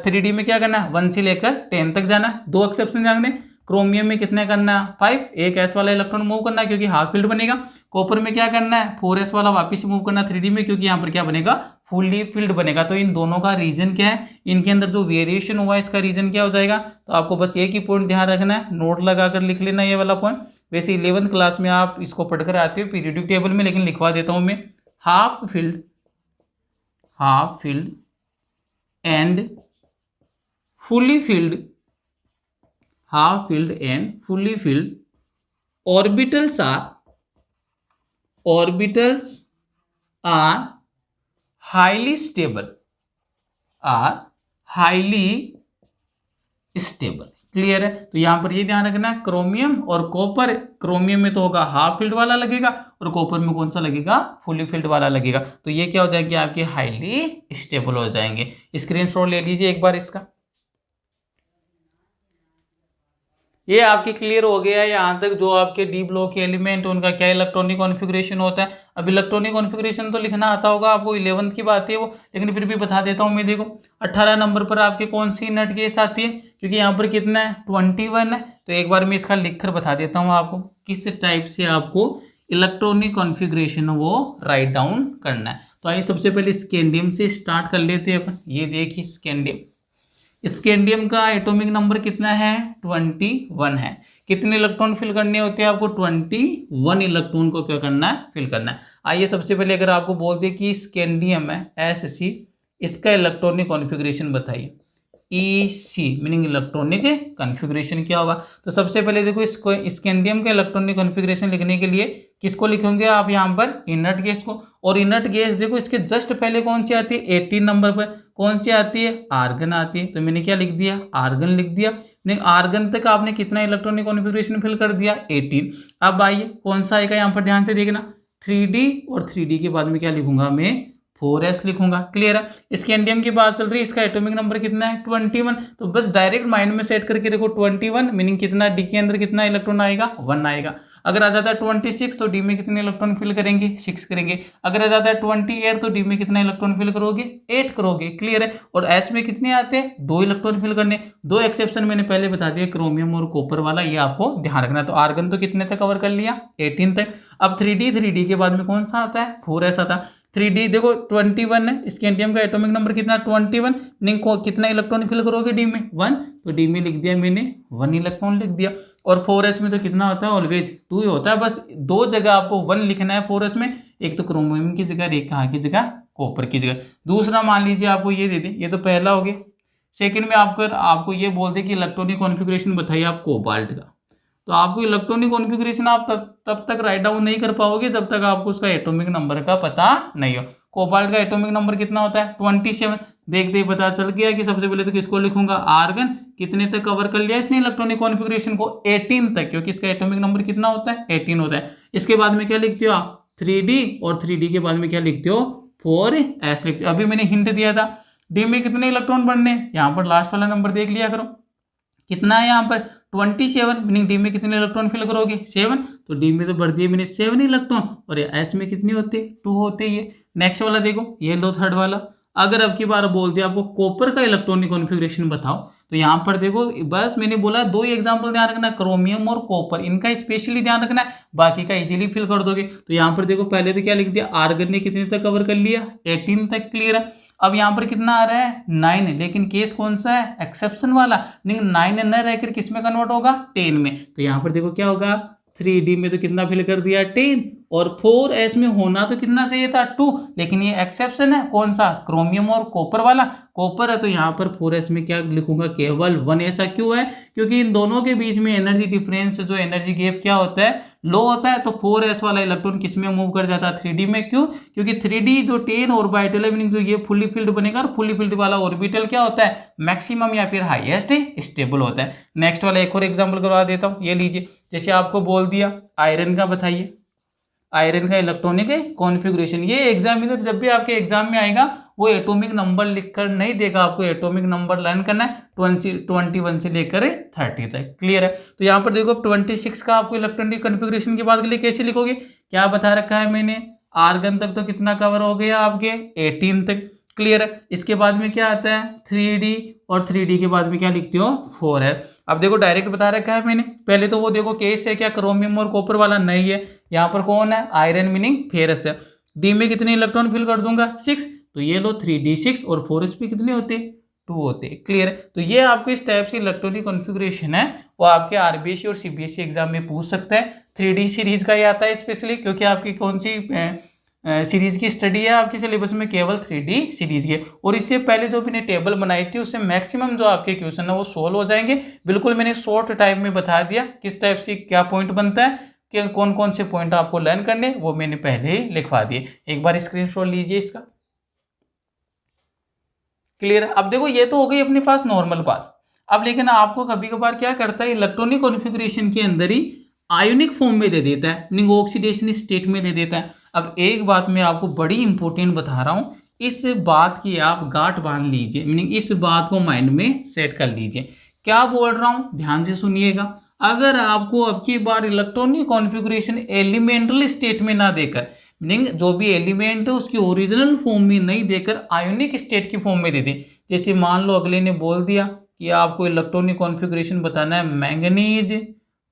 3D में क्या करना है 1 से लेकर 10 तक जाना है, 2 एक्सेप्शन जाने। क्रोमियम में कितने करना है 5, एक एस वाला इलेक्ट्रॉन मूव करना है क्योंकि हाफ फील्ड बनेगा। कॉपर में क्या करना है 4s वाला वापिस मूव करना है 3D में क्योंकि यहाँ पर क्या बनेगा फुली फील्ड बनेगा। तो इन दोनों का रीजन क्या है, इनके अंदर जो वेरिएशन हुआ है इसका रीजन क्या हो जाएगा। तो आपको बस एक ही पॉइंट ध्यान रखना है, नोट लगाकर लिख लेना ये वाला पॉइंट। वैसे 11th क्लास में आप इसको पढ़कर आते हो पीरियोडिक टेबल में, लेकिन लिखवा देता हूं मैं half filled and fully filled, half filled and fully filled orbitals are highly stable, clear है। तो यहां पर ये ध्यान रखना है क्रोमियम और कॉपर, क्रोमियम में तो होगा हाफ फील्ड वाला लगेगा और कॉपर में कौन सा लगेगा फुली फील्ड वाला लगेगा। तो ये क्या हो जाएंगे आपके हाईली स्टेबल हो जाएंगे। स्क्रीनशॉट ले लीजिए एक बार इसका। ये आपके क्लियर हो गया है यहाँ तक जो आपके डी ब्लॉक के एलिमेंट उनका क्या इलेक्ट्रॉनिक कॉन्फ़िगरेशन होता है। अब इलेक्ट्रॉनिक कॉन्फ़िगरेशन तो लिखना आता होगा आपको, 11th की बात है वो, लेकिन फिर भी बता देता हूँ मैं। देखो 18 नंबर पर आपके कौन सी नट गैस आती है, क्योंकि यहाँ पर कितना है 21 है। तो एक बार मैं इसका लिख कर बता देता हूँ आपको किस टाइप से आपको इलेक्ट्रॉनिक कॉन्फ़िगरेशन वो राइट डाउन करना है। तो आइए सबसे पहले स्कैंडियम से स्टार्ट कर लेते हैं अपन। ये देखिए स्कैंडियम का एटॉमिक नंबर कितना है 21 है। कितने इलेक्ट्रॉन फिल करने होते हैं आपको 21 इलेक्ट्रॉन को क्या करना है फिल करना है। आइए सबसे पहले अगर आपको बोल दे कि स्कैंडियम है Sc, इसका इलेक्ट्रॉनिक कॉन्फ़िगरेशन बताइए। EC मीनिंग इलेक्ट्रॉनिक कॉन्फ़िगरेशन क्या होगा। तो सबसे पहले देखो इसको स्कैंडियम का इलेक्ट्रॉनिक कॉन्फ़िगरेशन लिखने के लिए किसको लिखेंगे आप यहाँ पर इनर्ट गैस को। और इनर्ट गैस देखो इसके जस्ट पहले कौन सी आती है 18 नंबर पर कौन सी आती है आर्गन आती है। तो मैंने क्या लिख दिया आर्गन लिख दिया। आर्गन तक आपने कितना इलेक्ट्रॉनिक कॉन्फ़िगरेशन फिल कर दिया 18। अब आइए कौन सा आएगा यहाँ पर ध्यान से देखना 3D और 3D के बाद में क्या लिखूंगा मैं 4s लिखूंगा। क्लियर है। स्कैंडियम की बात चल रही है, इसका एटॉमिक नंबर कितना है 21। तो बस डायरेक्ट माइंड में सेट करके देखो 21 मीनिंग कितना डी के अंदर कितना इलेक्ट्रॉन आएगा 1 आएगा। अगर आ जाता है 26 तो डी में कितने इलेक्ट्रॉन फिल करेंगे 6 करेंगे। अगर आ जाता है 28 तो डी में कितना इलेक्ट्रॉन फिल करोगे 8 करोगे। क्लियर है। और एस में कितने आते हैं 2 इलेक्ट्रॉन फिल करने। 2 एक्सेप्शन मैंने पहले बता दिया क्रोमियम और कॉपर वाला, ये आपको ध्यान रखना। तो आर्गन तो कितने तक कवर कर लिया 18 तक। अब 3D के बाद में कौन सा आता है 4s आता है। 3D देखो 21 है, स्कैंडियम का एटॉमिक नंबर कितना 21 मीनिंग कितना इलेक्ट्रॉन फिल करोगे डी में 1। तो डी में लिख दिया मैंने 1 इलेक्ट्रॉन लिख दिया। और 4s में तो कितना होता है ऑलवेज 2 ही होता है। बस 2 जगह आपको 1 लिखना है 4s में, एक तो क्रोमियम की जगह एक कहाँ की जगह कॉपर की जगह। दूसरा मान लीजिए आपको ये दे दे, ये तो पहला हो गया। सेकंड में आपको ये बोल दे कि इलेक्ट्रॉनिक कॉन्फ़िगरेशन बताइए आप कोबाल्ट का। तो आपको इलेक्ट्रॉनिक कॉन्फ़िगरेशन आप तब तक राइट डाउन नहीं कर पाओगे जब तक आपको उसका एटॉमिक नंबर का पता नहीं हो। कोबाल्ट का एटॉमिक नंबर कितना होता है 27। देखते ही पता चल गया कि सबसे पहले तो किसको लिखूंगा आर्गन कितने तक कवर कर लिया इसने इलेक्ट्रॉनिक कॉन्फ़िगरेशन को 18 तक, क्योंकि इसका एटॉमिक नंबर कितना होता है 18 होता है। इसके बाद में क्या लिखते हो आप 3D और 3D के बाद में क्या लिखते हो 4s लिखते हो। अभी मैंने हिंट दिया था डी में कितने इलेक्ट्रॉन बढ़ने, यहाँ पर लास्ट वाला नंबर देख लिया करो कितना है यहाँ पर 27 मीनिंग डी में कितने इलेक्ट्रॉन फिल करोगे 7। तो डी में तो बढ़ दिए मैंने 7 इलेक्ट्रॉन और एस में कितने होते 2 होते ही। नेक्स्ट वाला देखो ये लो थर्ड वाला। अगर अब की बार बोल दिया आपको कॉपर का इलेक्ट्रॉनिक कॉन्फ़िगरेशन बताओ, तो यहाँ पर देखो बस मैंने बोला 2 ही एग्जांपल ध्यान रखना क्रोमियम और कॉपर, इनका स्पेशली ध्यान रखना है, बाकी का इजीली फिल कर दोगे। तो यहाँ पर देखो पहले तो क्या लिख दिया आर्गन ने कितने तक कवर कर लिया 18 तक। क्लियर है। अब यहाँ पर कितना आ रहा है 9, लेकिन केस कौन सा है एक्सेप्शन वाला, नहीं 9 न रहकर किस में कन्वर्ट होगा 10 में। तो यहाँ पर देखो क्या होगा 3D में तो कितना फिल कर दिया 10 और 4s में होना तो कितना चाहिए था 2, लेकिन ये एक्सेप्शन है कौन सा क्रोमियम और कॉपर वाला। कॉपर है तो यहाँ पर 4s में क्या लिखूंगा केवल 1। ऐसा क्यों है क्योंकि इन दोनों के बीच में एनर्जी डिफरेंस जो एनर्जी गैप क्या होता है लो होता है। तो 4s वाला इलेक्ट्रॉन किस में मूव कर जाता है 3D में। क्यों क्योंकि 3D जो 10 ऑर्बिटल है मीनिंग जो ये फुली फिल्ड बनेगा और फुली फिल्ड वाला ऑर्बिटल क्या होता है मैक्सिमम या फिर हाईएस्ट स्टेबल होता है। नेक्स्ट वाला एक और एग्जांपल करवा देता हूँ, ये लीजिए जैसे आपको बोल दिया आयरन का बताइए आयरन का इलेक्ट्रॉनिक कॉन्फ़िगरेशन। ये एग्जामिनर जब भी आपके एग्जाम में आएगा वो एटॉमिक नंबर लिखकर नहीं देगा, आपको एटॉमिक नंबर लर्न करना है 21 से लेकर 30 तक। क्लियर है। तो यहाँ पर देखो 26 का आपको इलेक्ट्रॉनिक कॉन्फ़िगरेशन की बात के लिए कैसे लिखोगे, क्या बता रखा है मैंने आर्गन तक तो कितना कवर हो गया आपके 18 तक। क्लियर है। इसके बाद में क्या आता है 3D और 3D के बाद में क्या लिखते हो 4 है। अब देखो डायरेक्ट बता रखा है मैंने, पहले तो वो देखो केस है क्या क्रोमियम और कॉपर वाला नहीं है, यहाँ पर कौन है आयरन मीनिंग फेरस है। डी में कितने इलेक्ट्रॉन फिल कर दूंगा 6, तो ये लो 3D6 और 4s पे कितने होते 2 होते। क्लियर है। तो ये आपको इस टाइप से इलेक्ट्रॉनिक कॉन्फ़िगरेशन है वो आपके आरबीएससी और सीबीएसई एग्जाम में पूछ सकता है। 3D सीरीज का ये आता है स्पेशली क्योंकि आपकी कौन सी सीरीज की स्टडी है आपके सिलेबस में केवल 3D सीरीज की। और इससे पहले जो मैंने टेबल बनाई थी उससे मैक्सिमम जो आपके क्वेश्चन है वो सोल्व हो जाएंगे। बिल्कुल मैंने शॉर्ट टाइम में बता दिया किस टाइप से क्या पॉइंट बनता है कि कौन कौन से पॉइंट आपको लर्न करने वो मैंने पहले ही लिखवा दिए। एक बार स्क्रीनशॉट लीजिए इसका। क्लियर है। अब देखो ये तो हो गई अपने पास नॉर्मल बात। अब लेकिन आपको कभी कभार क्या करता है इलेक्ट्रॉनिक कॉन्फ़िगरेशन के अंदर ही आयोनिक फॉर्म में दे देता है मीनिंग ऑक्सीडेशन स्टेट में दे देता है। अब एक बात मैं आपको बड़ी इंपॉर्टेंट बता रहा हूँ, इस बात की आप गांठ बांध लीजिए मीनिंग इस बात को माइंड में सेट कर लीजिए। क्या बोल रहा हूँ ध्यान से सुनिएगा। अगर आपको अब की बार इलेक्ट्रॉनिक कॉन्फ़िगरेशन एलिमेंटल स्टेट में ना देकर मीनिंग जो भी एलिमेंट है उसकी ओरिजिनल फॉर्म में नहीं देकर आयोनिक स्टेट की फॉर्म में दे दे, जैसे मान लो अगले ने बोल दिया कि आपको इलेक्ट्रॉनिक कॉन्फ़िगरेशन बताना है मैंगनीज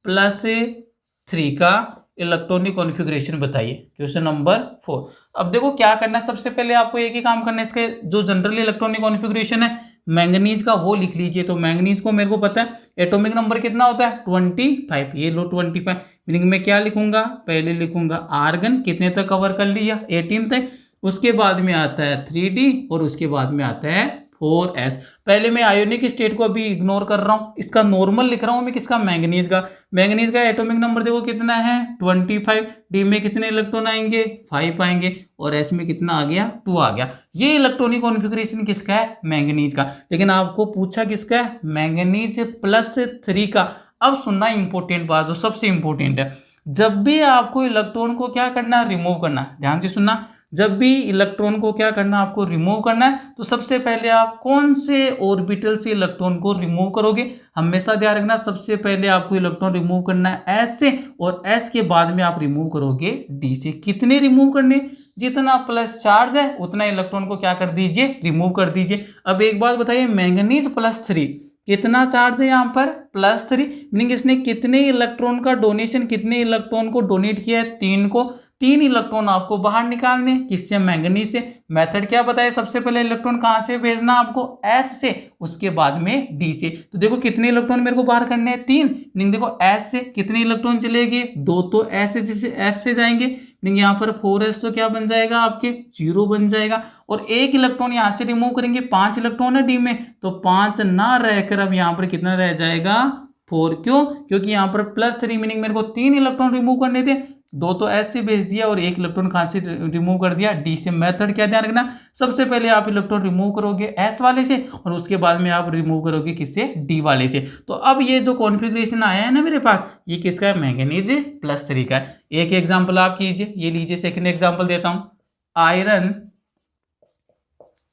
+3 का इलेक्ट्रॉनिक कॉन्फ़िगरेशन बताइए। Question number 4। अब देखो क्या करना है, सबसे पहले आपको एक ही काम करना है, इसके जो जनरल इलेक्ट्रॉनिक कॉन्फ़िगरेशन है मैंगनीज का वो लिख लीजिए। तो मैंगनीज को मेरे को पता है एटॉमिक नंबर कितना होता है 25, ये लो 25। मीनिंग में क्या लिखूंगा, पहले लिखूंगा आर्गन कितने तक कवर कर लिया 18 तक, उसके बाद में आता है 3D और उसके बाद में आता है 4s। पहले मैं आयोनिक स्टेट को अभी इग्नोर कर रहा हूं, इसका नॉर्मल लिख रहा हूं मैं किसका, मैंगनीज का। मैंगनीज का एटॉमिक नंबर देखो कितना है 25, डी में कितने इलेक्ट्रॉन आएंगे 5 आएंगे और एस में कितना आ गया 2 आ गया। ये इलेक्ट्रॉनिक कॉन्फ़िगरेशन किसका है, मैंगनीज का। लेकिन आपको पूछा किसका है, मैंगनीज +3 का। अब सुनना इंपॉर्टेंट बात जो सबसे इंपॉर्टेंट है, जब भी आपको इलेक्ट्रॉन को क्या करना, रिमूव करना, ध्यान से सुनना, जब भी इलेक्ट्रॉन को क्या करना, आपको रिमूव करना है, तो सबसे पहले आप कौन से ऑर्बिटल से इलेक्ट्रॉन को रिमूव करोगे। हमेशा ध्यान रखना सबसे पहले आपको इलेक्ट्रॉन रिमूव करना है S से, और S के बाद में आप रिमूव करोगे D से। कितने रिमूव करने, जितना प्लस चार्ज है उतना इलेक्ट्रॉन को क्या कर दीजिए, रिमूव कर दीजिए। अब एक बात बताइए, मैंगनीज +3 कितना चार्ज है यहाँ पर +3, मीनिंग इसने कितने इलेक्ट्रॉन का डोनेशन, कितने इलेक्ट्रॉन को डोनेट किया है, 3 को। 3 इलेक्ट्रॉन आपको बाहर निकालने, किससे, मैंगनीज से। मेथड क्या बताया, सबसे पहले इलेक्ट्रॉन कहाँ से भेजना आपको, S से, उसके बाद में D से। तो देखो कितने इलेक्ट्रॉन मेरे को बाहर करने हैं 3, मीनिंग देखो S से कितने इलेक्ट्रॉन चलेंगे 2, तो S से जाएंगे, मीनिंग यहाँ पर 4s तो क्या बन जाएगा आपके 0 बन जाएगा। और एक इलेक्ट्रॉन यहाँ से रिमूव करेंगे, 5 इलेक्ट्रॉन है D में, तो 5 ना रहकर अब यहाँ पर कितना रह जाएगा 4। क्यों, क्योंकि यहाँ पर +3, मीनिंग मेरे को 3 इलेक्ट्रॉन रिमूव करने थे, 2 तो S से भेज दिया और एक इलेक्ट्रॉन कहाँ से रिमूव कर दिया, D से। मेथड क्या ध्यान रखना, सबसे पहले आप इलेक्ट्रॉन रिमूव करोगे S वाले से और उसके बाद में आप रिमूव करोगे किससे, D वाले से। तो अब ये जो कॉन्फ़िगरेशन आया है ना मेरे पास, ये किसका है, मैंगनीज +3 का है। एक एग्जाम्पल आप कीजिए, ये लीजिए सेकेंड एग्जाम्पल देता हूँ, आयरन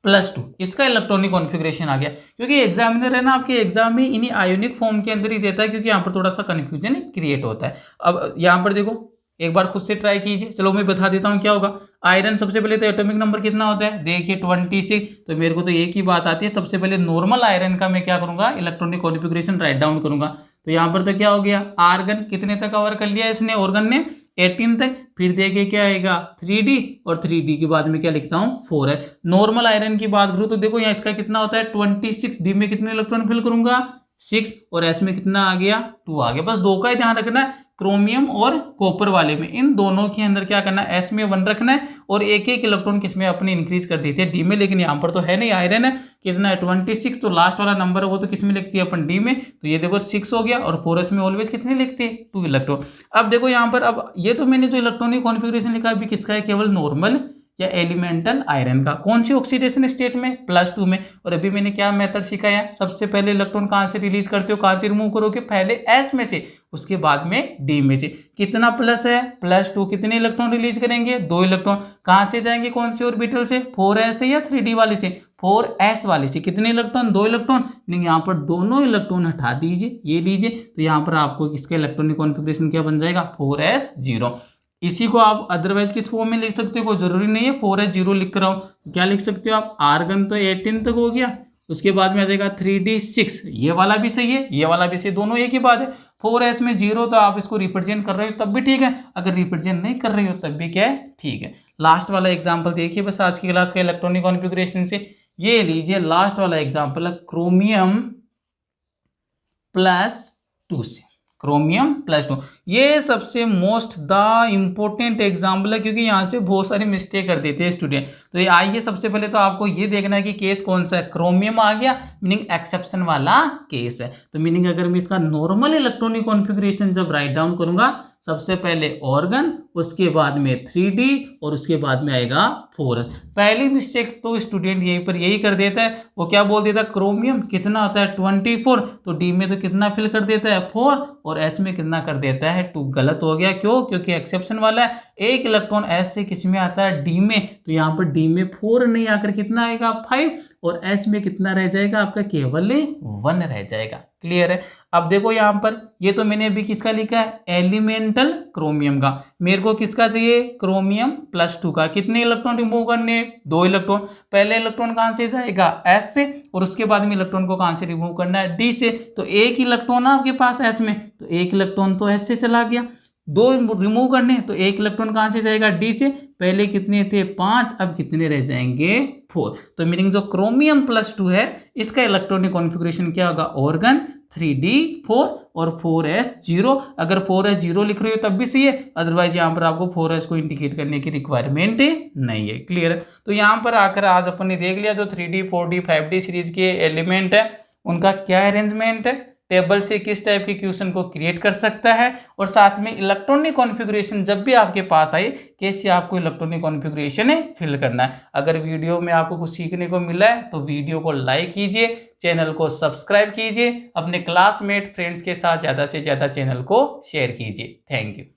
+2, इसका इलेक्ट्रॉनिक कॉन्फ़िगरेशन आ गया। क्योंकि एग्जामिनर है ना आपके एग्जाम में इन्हीं आयोनिक फॉर्म के अंदर ही देता है, क्योंकि यहाँ पर थोड़ा सा कन्फ्यूजन क्रिएट होता है। अब यहाँ पर देखो एक बार खुद से ट्राई कीजिए, चलो मैं बता देता हूँ क्या होगा। आयरन सबसे पहले तो एटॉमिक नंबर कितना होता है, देखिए 26, तो मेरे को तो एक ही बात आती है, सबसे पहले नॉर्मल आयरन का मैं क्या करूंगा, इलेक्ट्रॉनिक कॉन्फ़िगरेशन राइट डाउन करूंगा। तो यहाँ पर तो क्या हो गया, आर्गन कितने तक कवर कर लिया इसने, ऑर्गन ने 18 तक। फिर देखिए क्या आएगा 3D, और 3D के बाद में क्या लिखता हूँ 4 है। नॉर्मल आयरन की बात करूँ तो देखो यहाँ इसका कितना होता है 26, D में कितने इलेक्ट्रॉन फिल करूंगा 6, और S में कितना आ गया 2 आ गया। बस 2 का ही ध्यान रखना है, क्रोमियम और कॉपर वाले में, इन दोनों के अंदर क्या करना है, S में 1 रखना है और एक एक इलेक्ट्रॉन किसमें अपने इंक्रीज कर देते हैं D में। लेकिन यहाँ पर तो है नहीं, आयरन है कितना है 26, तो लास्ट वाला नंबर है वो तो किसमें लिखती है अपन D में, तो ये देखो 6 हो गया। और 4s में ऑलवेज कितने लिखते हैं 2 इलेक्ट्रॉन। अब देखो यहाँ पर, अब ये तो मैंने जो इलेक्ट्रॉनिक कॉन्फ़िगरेशन लिखा है अभी किसका है, केवल नॉर्मल या एलिमेंटल आयरन का। कौन सी ऑक्सीडेशन स्टेट में, +2 में। और अभी मैंने क्या मेथड सिखाया है, सबसे पहले इलेक्ट्रॉन कहाँ से रिलीज करते हो, कहाँ से रिमूव करोगे, पहले S में से, उसके बाद में D में से। कितना प्लस है +2, कितने इलेक्ट्रॉन रिलीज करेंगे 2 इलेक्ट्रॉन, कहाँ से जाएंगे, कौन से ऑर्बिटल से, 4s से या 3D वाले से, 4s वाले से। कितने इलेक्ट्रॉन 2 इलेक्ट्रॉन, नहीं यहाँ पर दोनों इलेक्ट्रॉन हटा दीजिए, ये लीजिए, तो यहाँ पर आपको इसका इलेक्ट्रॉनिक कॉन्फ़िगरेशन क्या बन जाएगा 4s0। इसी को आप अदरवाइज किस फॉर्म में लिख सकते हो, कोई जरूरी नहीं है 4s0 लिख कर आओ, क्या लिख सकते हो आप, आर्गन तो 18 तक हो गया, उसके बाद में आ जाएगा 3D 6, ये वाला भी सही है, ये वाला भी सही, दोनों एक ही बात है। 4s में 0 तो आप इसको रिप्रेजेंट कर रहे हो तब भी ठीक है, अगर रिप्रेजेंट नहीं कर रहे हो तब भी क्या है, ठीक है। लास्ट वाला एग्जाम्पल देखिए बस आज की क्लास का इलेक्ट्रॉनिक कॉन्फ़िगरेशन से, ये लीजिए लास्ट वाला एग्जाम्पल है क्रोमियम +2 से, क्रोमियम +2। ये सबसे मोस्ट द इम्पोर्टेंट एग्जाम्पल है, क्योंकि यहाँ से बहुत सारी मिस्टेक कर देते हैं स्टूडेंट। तो ये आइए सबसे पहले तो आपको ये देखना है कि केस कौन सा है, क्रोमियम आ गया, मीनिंग एक्सेप्शन वाला केस है। तो मीनिंग अगर मैं इसका नॉर्मल इलेक्ट्रॉनिक कॉन्फ़िगरेशन जब राइट डाउन करूंगा, सबसे पहले ऑर्गन, उसके बाद में 3D और उसके बाद में आएगा 4s। पहली मिस्टेक तो स्टूडेंट यहीं पर यही कर देता है, वो क्या बोल देता है, क्रोमियम कितना होता है 24, तो D में तो कितना फिल कर देता है 4, और S में कितना कर देता है 2। गलत हो गया, क्यों, क्योंकि एक्सेप्शन वाला है, एक इलेक्ट्रॉन S से किस में आता है D में, तो यहाँ पर D में 4 नहीं आकर कितना आएगा 5, और S में कितना रह जाएगा आपका, केवल 1 रह जाएगा। क्लियर है। अब देखो यहाँ पर, ये तो मैंने अभी किसका लिखा है, एलिमेंटल क्रोमियम का। मेरे को किसका चाहिए, क्रोमियम +2 का। कितने इलेक्ट्रॉन रिमूव करने, 2 इलेक्ट्रॉन। पहले इलेक्ट्रॉन कहाँ से जाएगा, S से, और उसके बाद में इलेक्ट्रॉन को कहाँ से रिमूव करना है, D से। तो एक इलेक्ट्रॉन आपके पास S में, तो एक इलेक्ट्रॉन तो S से चला गया। दो रिमूव करने, तो एक इलेक्ट्रॉन कहाँ से जाएगा, डी से। पहले कितने थे 5, अब कितने रह जाएंगे 4। तो मीनिंग जो क्रोमियम +2 है इसका इलेक्ट्रॉनिक कॉन्फ़िगरेशन क्या होगा, ऑर्गन 3d4 और 4s0। अगर 4s 0 लिख रही हो तब भी सही है, अदरवाइज यहाँ पर आपको 4s को इंडिकेट करने की रिक्वायरमेंट नहीं है। क्लियर है। तो यहाँ पर आकर आज अपन ने देख लिया जो 3d 4d 5d सीरीज के एलिमेंट है उनका क्या अरेंजमेंट है, टेबल से किस टाइप के क्वेश्चन को क्रिएट कर सकता है, और साथ में इलेक्ट्रॉनिक कॉन्फ़िगरेशन जब भी आपके पास आए कैसे आपको इलेक्ट्रॉनिक कॉन्फ़िगरेशन फिल करना है। अगर वीडियो में आपको कुछ सीखने को मिला है तो वीडियो को लाइक कीजिए, चैनल को सब्सक्राइब कीजिए, अपने क्लासमेट फ्रेंड्स के साथ ज़्यादा से ज़्यादा चैनल को शेयर कीजिए। Thank you.